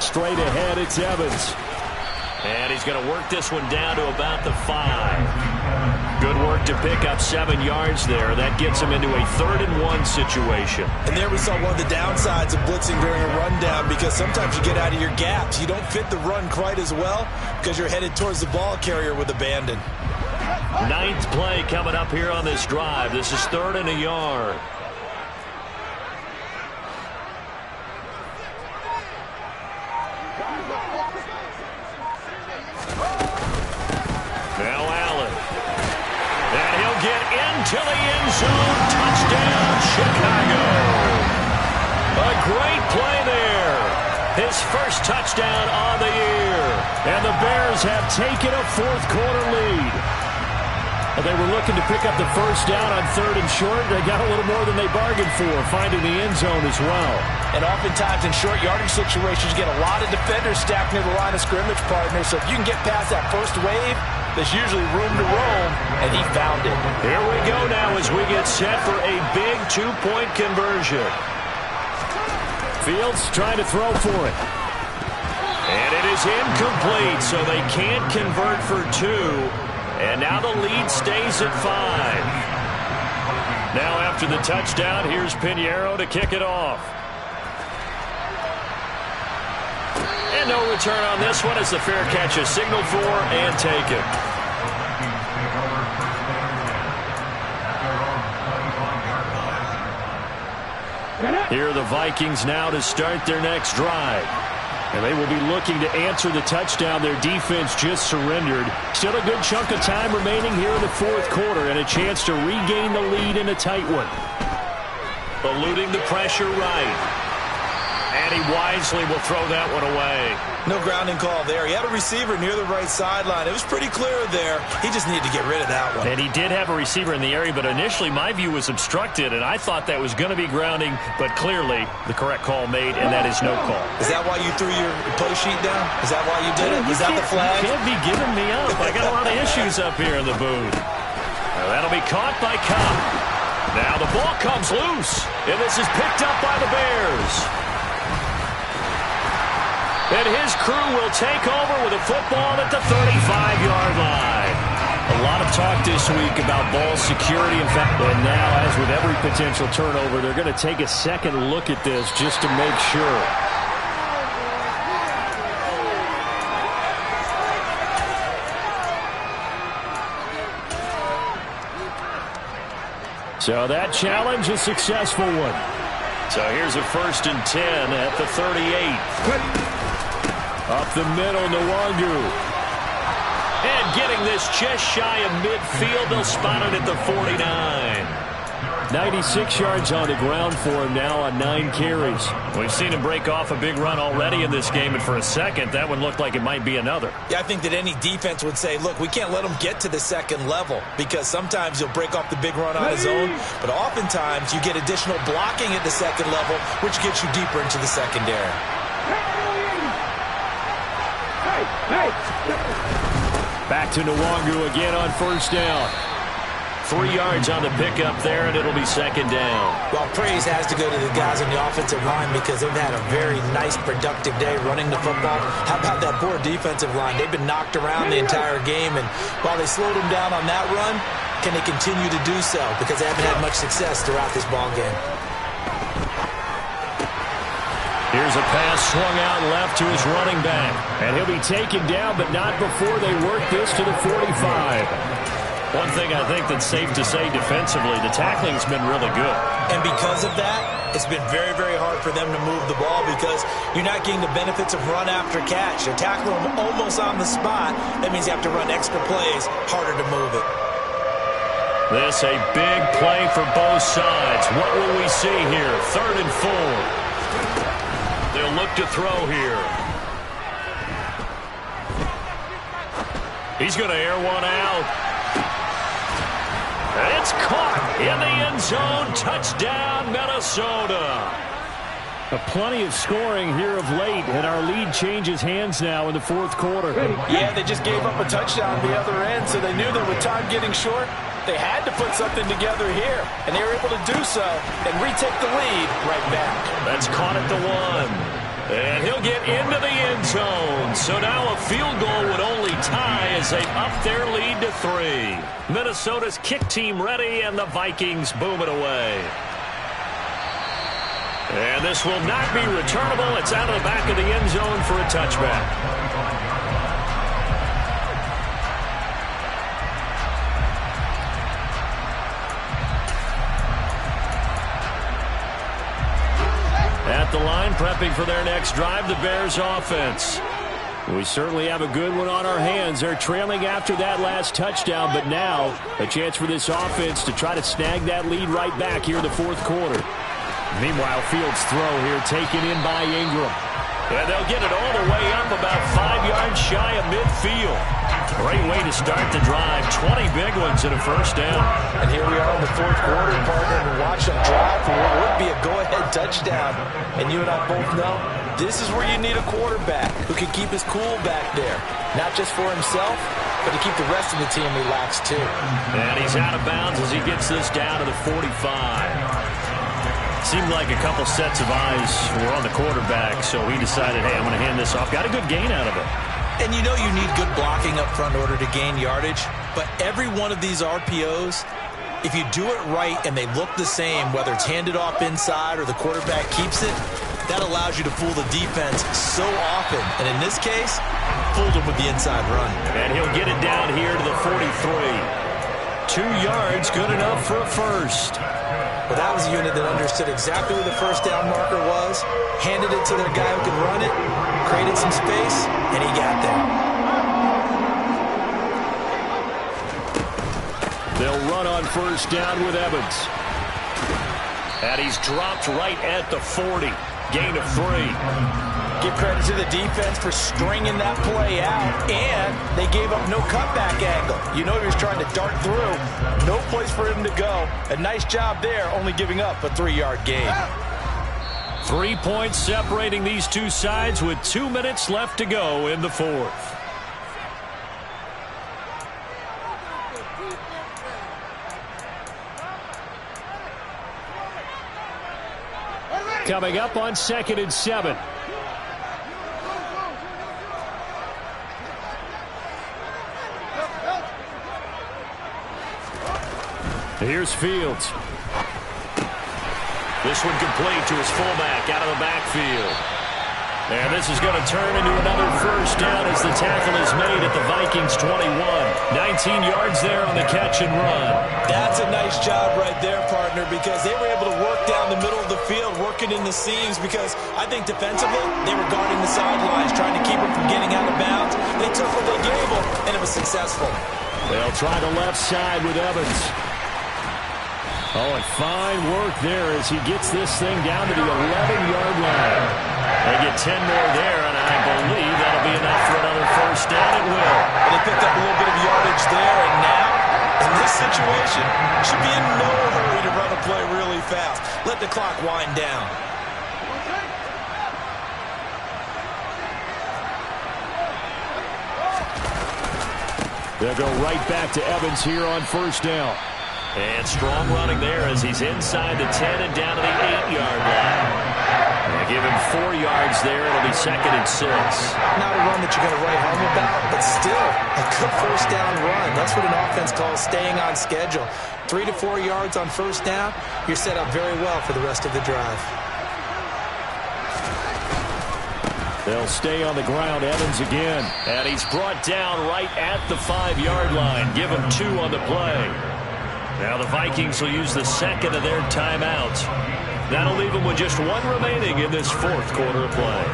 Straight ahead, it's Evans. And he's going to work this one down to about the 5. Good work to pick up 7 yards there. That gets him into a 3rd and 1 situation. And there we saw one of the downsides of blitzing during a rundown because sometimes you get out of your gaps. You don't fit the run quite as well because you're headed towards the ball carrier with abandon. 9th play coming up here on this drive. This is 3rd and a yard. Now Allen. And he'll get into the end zone. Touchdown, Chicago. A great play there. His first touchdown on the year. And the Bears have taken a 4th quarter lead. They were looking to pick up the first down on 3rd and short. They got a little more than they bargained for, finding the end zone as well. And oftentimes in short yardage situations, you get a lot of defenders stacked near the line of scrimmage, partner. So if you can get past that first wave, there's usually room to roam, and he found it. Here we go now as we get set for a big two-point conversion. Fields trying to throw for it. And it is incomplete, so they can't convert for two. And now the lead stays at 5. Now after the touchdown, here's Pinheiro to kick it off. And no return on this one as the fair catch is signaled for and taken. Here are the Vikings now to start their next drive. And they will be looking to answer the touchdown their defense just surrendered. Still a good chunk of time remaining here in the fourth quarter and a chance to regain the lead in a tight one. Eluding the pressure right. And he wisely will throw that one away. No grounding call there. He had a receiver near the right sideline. It was pretty clear there. He just needed to get rid of that one. And he did have a receiver in the area, but initially my view was obstructed, and I thought that was going to be grounding, but clearly the correct call made, and that is no call. Is that why you threw your play sheet down? Is that why you did it? Is that the flag? You can't be giving me up. I got a lot of issues up here in the booth. Now that'll be caught by Cobb. Now the ball comes loose, and this is picked up by the Bears. And his crew will take over with a football at the 35-yard line. A lot of talk this week about ball security. In fact, and now, as with every potential turnover, they're going to take a second look at this just to make sure. So that challenge, a successful one. So here's a 1st and 10 at the 38. Up the middle, Nwangu. And getting this just shy of midfield. They'll spot it at the 49. 96 yards on the ground for him now on 9 carries. We've seen him break off a big run already in this game, and for a second, that one looked like it might be another. Yeah, I think that any defense would say, look, we can't let him get to the second level because sometimes he'll break off the big run on his own, but oftentimes you get additional blocking at the second level, which gets you deeper into the secondary. Back to Nwangu again on 1st down. 3 yards on the pickup there, and it'll be 2nd down. Well, praise has to go to the guys on the offensive line because they've had a very nice, productive day running the football. How about that poor defensive line? They've been knocked around the entire game, and while they slowed them down on that run, can they continue to do so? Because they haven't had much success throughout this ball game. Here's a pass swung out left to his running back. And he'll be taken down, but not before they work this to the 45. One thing I think that's safe to say defensively, the tackling's been really good. And because of that, it's been very, very hard for them to move the ball because you're not getting the benefits of run after catch. They're tackling them almost on the spot. That means you have to run extra plays, harder to move it. This a big play for both sides. What will we see here? 3rd and 4. They'll look to throw here. He's going to air one out. And it's caught in the end zone. Touchdown, Minnesota. Plenty of scoring here of late, and our lead changes hands now in the 4th quarter. Yeah, they just gave up a touchdown on the other end, so they knew that with time getting short, they had to put something together here, and they were able to do so and retake the lead right back. That's caught at the 1. And he'll get into the end zone. So now a field goal would only tie as they up their lead to 3. Minnesota's kick team ready, and the Vikings boom it away. And this will not be returnable. It's out of the back of the end zone for a touchback. At the line, prepping for their next drive, the Bears offense. We certainly have a good one on our hands. They're trailing after that last touchdown, but now a chance for this offense to try to snag that lead right back here in the 4th quarter. Meanwhile, Fields' throw here taken in by Ingram. And they'll get it all the way up about 5 yards shy of midfield. Great way to start the drive. 20 big ones in a 1st down. And here we are in the 4th quarter, partner, and watch them drive for what would be a go-ahead touchdown. And you and I both know this is where you need a quarterback who can keep his cool back there. Not just for himself, but to keep the rest of the team relaxed too. And he's out of bounds as he gets this down to the 45. Seemed like a couple sets of eyes were on the quarterback, so he decided, hey, I'm going to hand this off. Got a good gain out of it. And you know you need good blocking up front in order to gain yardage, but every one of these RPOs, if you do it right and they look the same, whether it's handed off inside or the quarterback keeps it, that allows you to fool the defense so often. And in this case, fooled him with the inside run. And he'll get it down here to the 43. 2 yards, good enough for a first. Well, that was a unit that understood exactly where the first down marker was, handed it to their guy who could run it, created some space, and he got there. They'll run on first down with Evans. And he's dropped right at the 40. Gain of 3. Give credit to the defense for stringing that play out, and they gave up no cutback angle. You know he was trying to dart through. No place for him to go. A nice job there, only giving up a 3-yard gain. 3 points separating these two sides with 2 minutes left to go in the fourth. Coming up on 2nd and 7. Here's Fields. This one complete to his fullback out of the backfield. And this is going to turn into another first down as the tackle is made at the Vikings 21. 19 yards there on the catch and run. That's a nice job right there, partner, because they were able to work down the middle of the field, working in the seams, because I think defensively they were guarding the sidelines, trying to keep them from getting out of bounds. They took what they gave them, and it was successful. They'll try the left side with Evans. Oh, and fine work there as he gets this thing down to the 11-yard line. They get 10 more there, and I believe that'll be enough for another first down. It will. And they picked up a little bit of yardage there, and now, in this situation, should be in no hurry to run a play really fast. Let the clock wind down. They'll go right back to Evans here on first down. And strong running there as he's inside the 10 and down to the 8-yard line. They give him 4 yards there. It'll be 2nd and 6. Not a run that you're going to write home about, but still a good first down run. That's what an offense calls staying on schedule. 3 to 4 yards on first down, you're set up very well for the rest of the drive. They'll stay on the ground. Evans again. And he's brought down right at the 5-yard line. Give him 2 on the play. Now the Vikings will use the second of their timeouts. That'll leave them with just 1 remaining in this fourth quarter of play.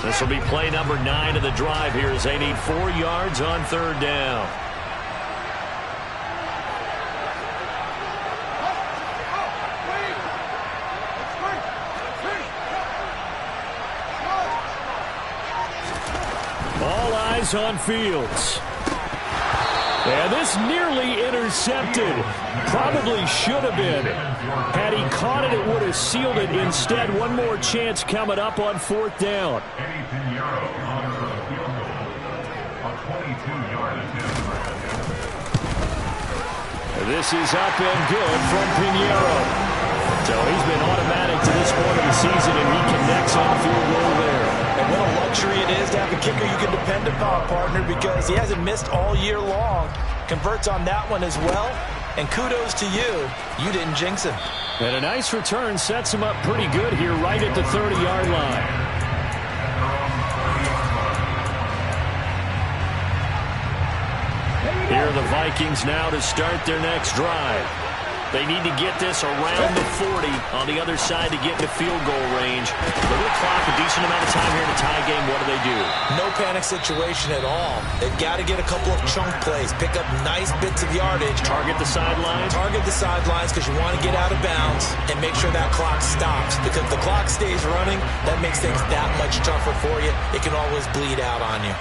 This will be play number 9 of the drive here as they need 4 yards on third down. On Fields. And this nearly intercepted. Probably should have been. Had he caught it, it would have sealed it. Instead, one more chance coming up on fourth down. This is up and good from Pinheiro. So he's been automatic to this point of the season, and he connects on the field goal there. And what a luxury it is to have a kicker you can depend upon, partner, because he hasn't missed all year long. Converts on that one as well. And kudos to you. You didn't jinx him. And a nice return sets him up pretty good here right at the 30-yard line. Here are the Vikings now to start their next drive. They need to get this around the 40 on the other side to get into field goal range. A little clock, a decent amount of time here in a tie game. What do? No panic situation at all. They've got to get a couple of chunk plays, pick up nice bits of yardage. Target the sidelines? Target the sidelines because you want to get out of bounds and make sure that clock stops. Because if the clock stays running, that makes things that much tougher for you. It can always bleed out on you.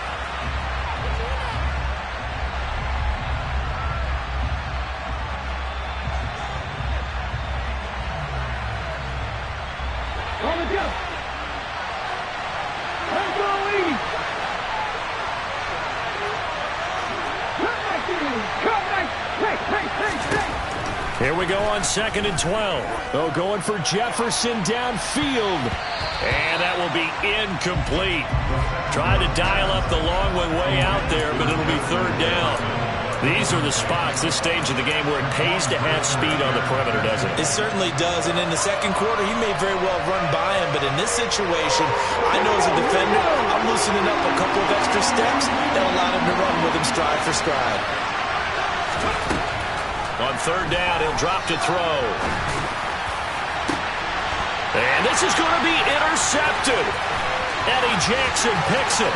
Here we go on 2nd and 12. Oh, going for Jefferson downfield. And that will be incomplete. Trying to dial up the long way out there, but it'll be 3rd down. These are the spots, this stage of the game, where it pays to have speed on the perimeter, doesn't it? It certainly does, and in the second quarter, he may very well run by him, but in this situation, I know as a defender, I'm loosening up a couple of extra steps that allow him to run with him stride for stride. On 3rd down, he'll drop to throw. And this is going to be intercepted. Eddie Jackson picks it.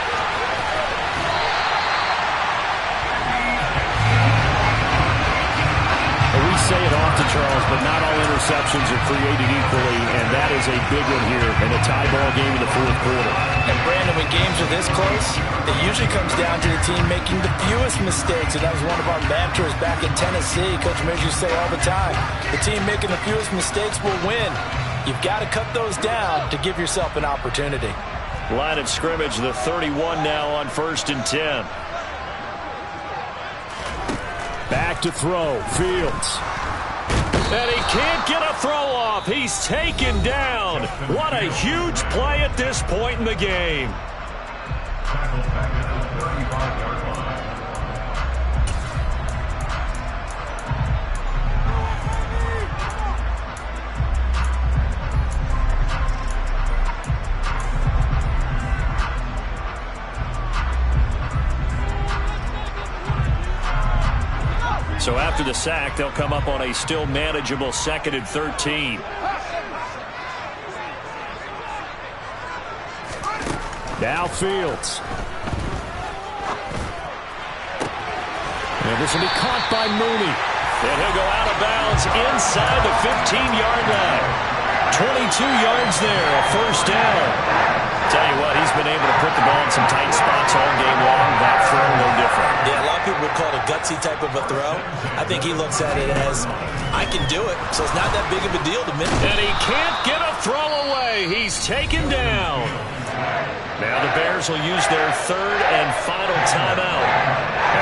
We say it often, Charles, but not all interceptions are created equally, and that is a big one here in a tie ball game in the 4th quarter. And Brandon, when games are this close, it usually comes down to the team making the fewest mistakes, and that was one of our mantras back in Tennessee. Coach Mears used to say all the time, the team making the fewest mistakes will win. You've got to cut those down to give yourself an opportunity. Line of scrimmage, the 31 now on 1st and 10. Back to throw, Fields. And he can't get a throw off. He's taken down. What a huge play at this point in the game. So after the sack, they'll come up on a still manageable 2nd and 13. Now Fields. And this will be caught by Mooney. And he'll go out of bounds inside the 15-yard line. 22 yards there, a 1st down. Tell you what, he's been able to put the ball in some tight spots all game long. That throw, no different. Yeah, a lot of people would call it a gutsy type of a throw. I think he looks at it as, I can do it, so it's not that big of a deal to me. And he can't get a throw away. He's taken down. Now the Bears will use their 3rd and final timeout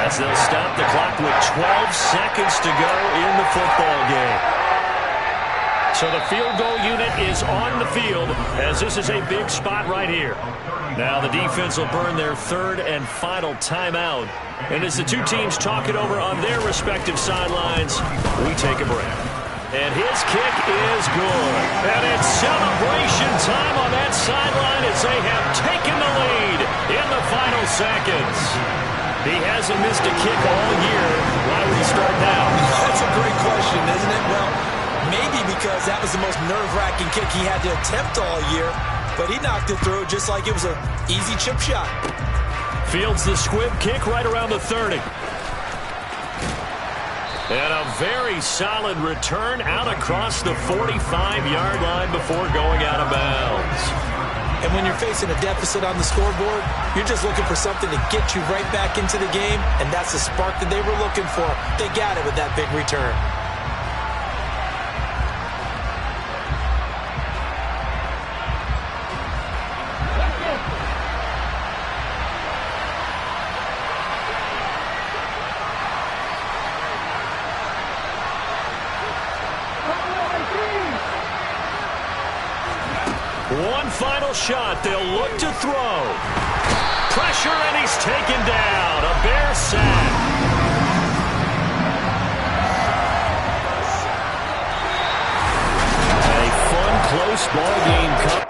as they'll stop the clock with 12 seconds to go in the football game. So the field goal unit is on the field as this is a big spot right here. Now the defense will burn their 3rd and final timeout. And as the two teams talk it over on their respective sidelines, we take a break. And his kick is good. And it's celebration time on that sideline as they have taken the lead in the final seconds. He hasn't missed a kick all year. Why would he start now? That's a great question, isn't it? Well, maybe because that was the most nerve-wracking kick he had to attempt all year, but he knocked it through just like it was an easy chip shot. Fields the squib kick right around the 30. And a very solid return out across the 45-yard line before going out of bounds. And when you're facing a deficit on the scoreboard, you're just looking for something to get you right back into the game, and that's the spark that they were looking for. They got it with that big return. One final shot. They'll look to throw. Pressure, and he's taken down. A Bear sack. A fun, close ball game.